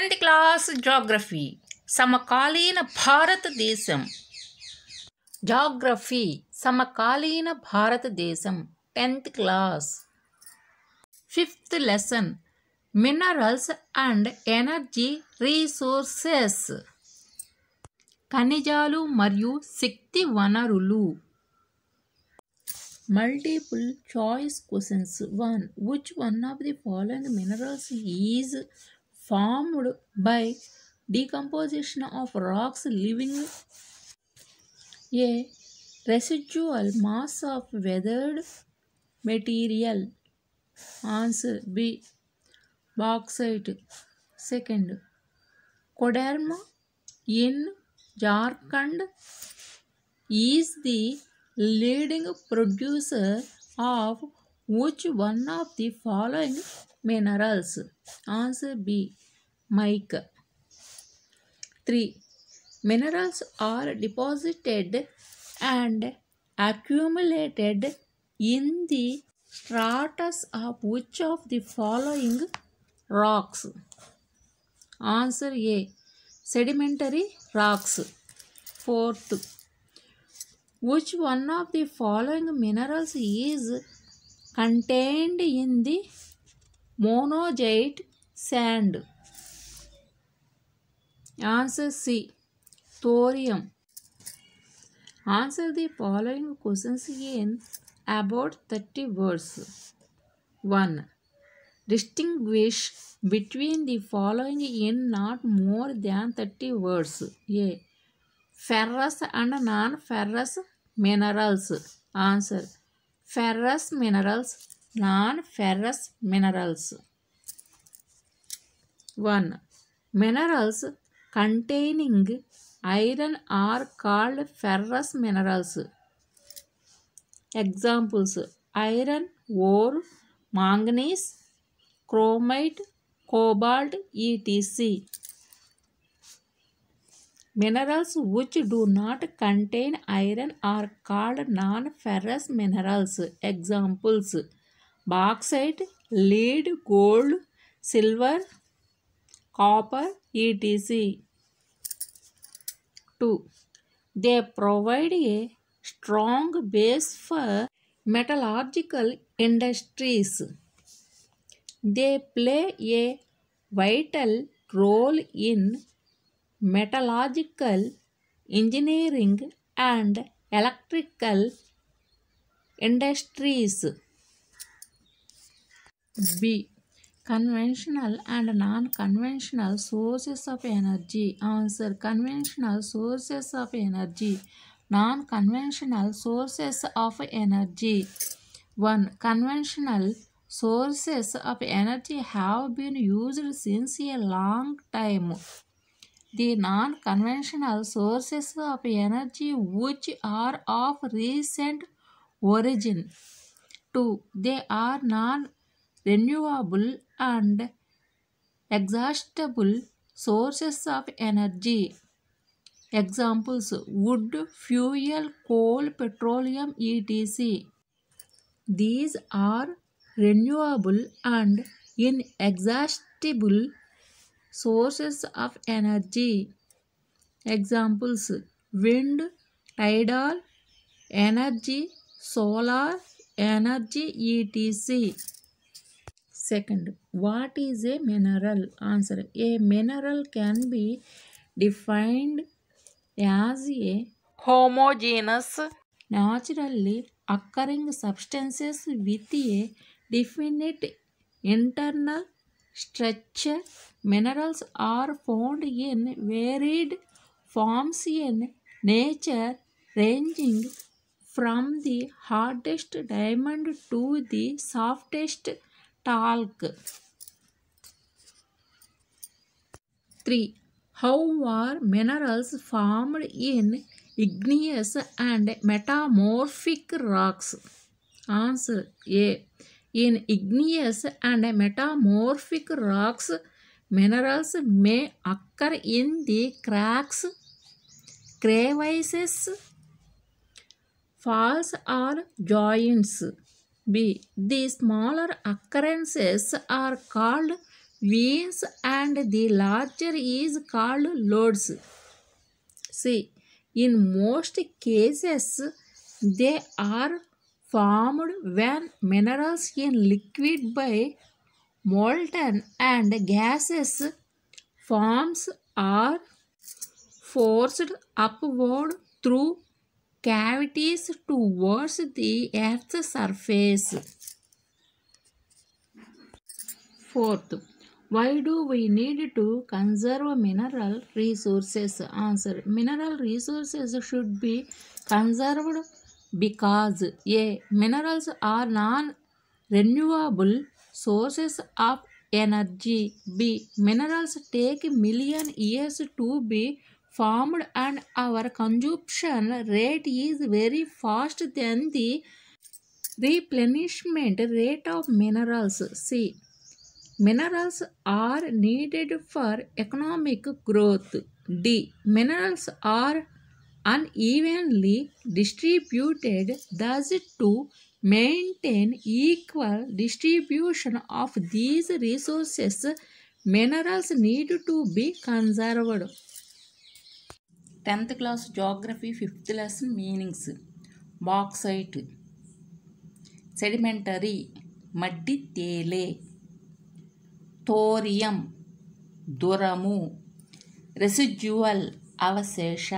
10th class geography సమకాలీన భారతదేశం geography సమకాలీన భారతదేశం 10th class 5th lesson minerals and energy resources ఖనిజాలు మరియు శక్తి వనరులు multiple choice questions 1 which one of the following minerals is formed by decomposition of rocks leaving a residual mass of weathered material? Answer B. Bauxite. Second, Koderma in Jharkhand is the leading producer of which one of the following minerals? Answer B. Mica. 3. Minerals are deposited and accumulated in the stratus of which of the following rocks? Answer A. Sedimentary rocks. 4th, which one of the following minerals is contained in the monazite sand? Answer C. Thorium. Answer the following questions in about 30 words. 1. Distinguish between the following in not more than 30 words. A. Ferrous and non-ferrous minerals. Answer. Ferrous minerals, non-ferrous minerals. 1. Minerals containing iron are called ferrous minerals. Examples: iron ore, manganese, chromite, cobalt, etc. Minerals which do not contain iron are called non-ferrous minerals. Examples: bauxite, lead, gold, silver, copper, etc. 2. They provide a strong base for metallurgical industries. They play a vital role in metallurgical engineering and electrical industries. B. Conventional and non-conventional sources of energy. Answer. Conventional sources of energy. Non-conventional sources of energy. 1. Conventional sources of energy have been used since a long time. The non-conventional sources of energy which are of recent origin. 2. They are non-renewable and exhaustible sources of energy. Examples: wood, fuel, coal, petroleum, etc. These are renewable and inexhaustible sources of energy. Examples: wind, tidal energy, solar energy, etc. Second, what is a mineral? Answer. A mineral can be defined as a homogeneous, naturally occurring substances with a definite internal structure. Minerals are found in varied forms in nature, ranging from the hardest diamond to the softest talc. 3. How are minerals formed in igneous and metamorphic rocks? Answer. A. In igneous and metamorphic rocks, minerals may occur in the cracks, crevices, falls, or joints. B. The smaller occurrences are called veins and the larger is called lodes. C. In most cases, they are formed when minerals in liquid by molten and gaseous forms are forced upward through cavities towards the Earth's surface. Fourth, why do we need to conserve mineral resources? Answer. Mineral resources should be conserved because A. Minerals are non-renewable sources of energy. B. Minerals take million years to be formed and our consumption rate is very fast than the replenishment rate of minerals. C. Minerals are needed for economic growth. D. Minerals are unevenly distributed, thus to maintain equal distribution of these resources, minerals need to be conserved. 10th class geography 5th lesson meanings. Bauxite, sedimentary, మడ్డి తేలే, thorium, దురము, residual, అవశేష,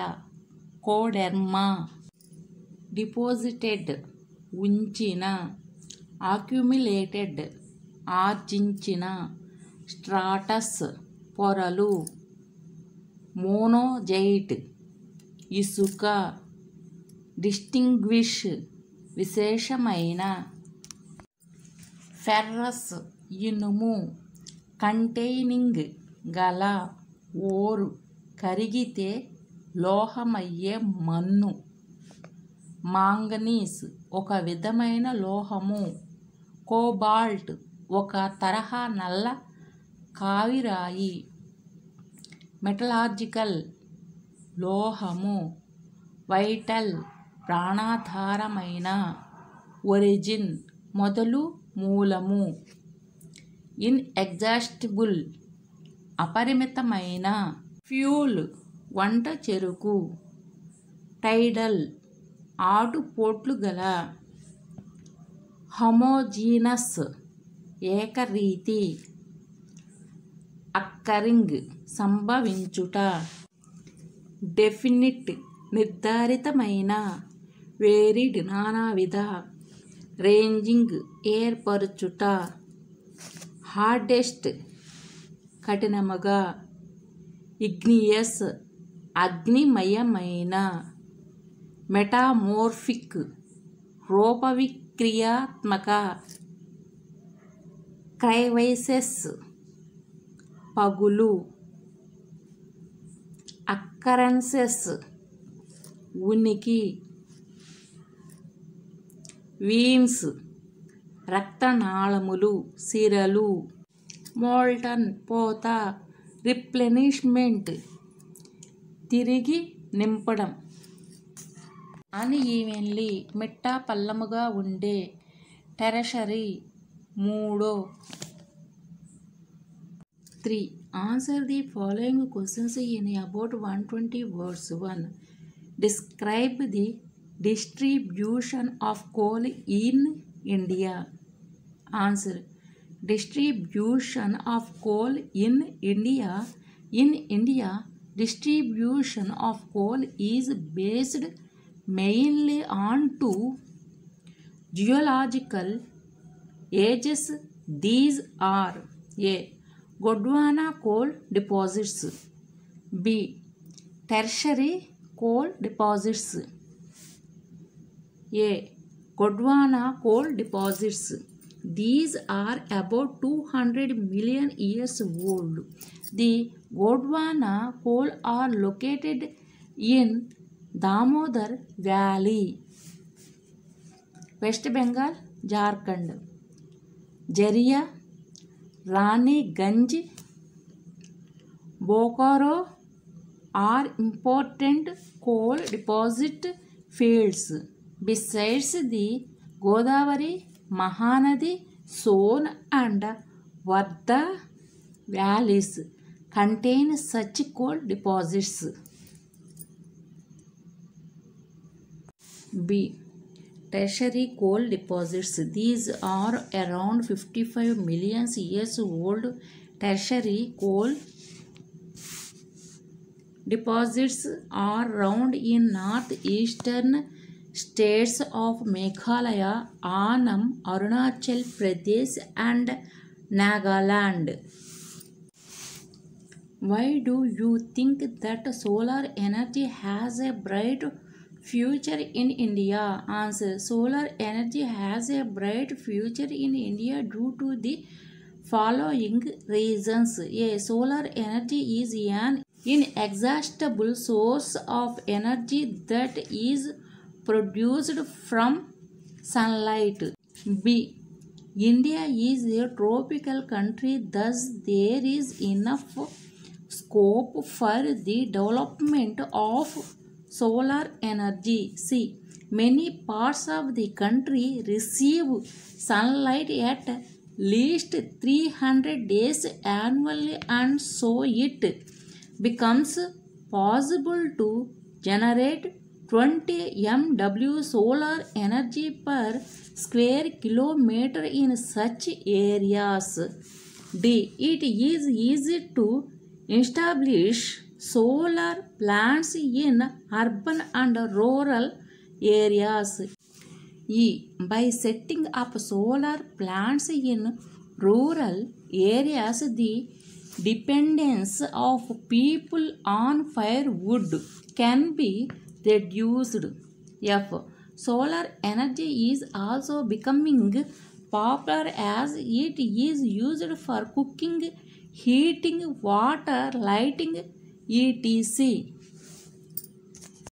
Koderma, deposited, ఉంచిన, accumulated, ఆర్జించిన, stratus, పొరలు, monazite, ఇసుక, distinguish, విశేషమైన, ferrous, ఇనుము, containing, గల, ఓరు, కరిగితే లోహమయ్యే మన్ను, మాంగనీస్, ఒక విధమైన లోహము, కోబాల్ట్, ఒక తరహా నల్ల కావిరాయి, మెటలాజికల్, లోహము, వైటల్, ప్రాణాధారమైన, ఒరిజిన్, మొదలు, మూలము, ఇన్ఎగ్జాస్టిబుల్, అపరిమితమైన, ఫ్యూల్, వంట చెరుకు, టైడల్, ఆటుపోట్లు గల, హోమోజీనస్, ఏకరీతి, అక్కరింగ్, సంభవించుట, డెఫినిట్, నిర్ధారితమైన, వేరిడ్, నానావిధ, రేంజింగ్, ఏర్పరచుట, హార్డెస్ట్, కఠినముగా, ఇగ్నియస్, అగ్నిమయమైన, మెటామోర్ఫిక్, రూపవిక్రియాత్మక, క్రైవైసెస్, పగులు, అక్కరెన్సెస్, ఉనికి, వీన్స్, రక్తనాళములు, సిరలు, మోల్టన్, పోత, రిప్లెనిష్మెంట్, తిరిగి నింపడం, అన్ఈవెన్లీ, మిట్టా పల్లముగా ఉండే, టెరషరీ, మూడో. 3. Answer the following questions in about 120 words. 1. Describe the distribution of coal in India. Answer. Distribution of coal in India. In India, distribution of coal is based mainly on two geological ages. These are A. Gondwana coal deposits. B. Tertiary coal deposits. A. Gondwana coal deposits. These are about 200 million years old. The Gondwana coal are located in Damodar Valley, West Bengal, Jharkhand. Jharia, Raniganj, Bokaro are important coal deposit fields. Besides the Godavari, Mahanadi, Son and Vardha, valleys contain such coal deposits? B. Tertiary coal deposits. These are around 55 million years old tertiary coal deposits are found in northeastern states of Meghalaya, Annam, Arunachal Pradesh and Nagaland. Why do you think that solar energy has a bright future in India? Answer. Solar energy has a bright future in India due to the following reasons. A. Solar energy is an inexhaustible source of energy that is produced from sunlight. B. India is a tropical country, thus there is enough scope for the development of solar energy. C. Many parts of the country receive sunlight at least 300 days annually, and so it becomes possible to generate 20 MW solar energy per square kilometer in such areas. D. It is easy to establish solar plants in urban and rural areas. E. By setting up solar plants in rural areas, the dependence of people on firewood can be reduced. F. Solar energy is also becoming popular as it is used for cooking, heating, water, lighting, etc.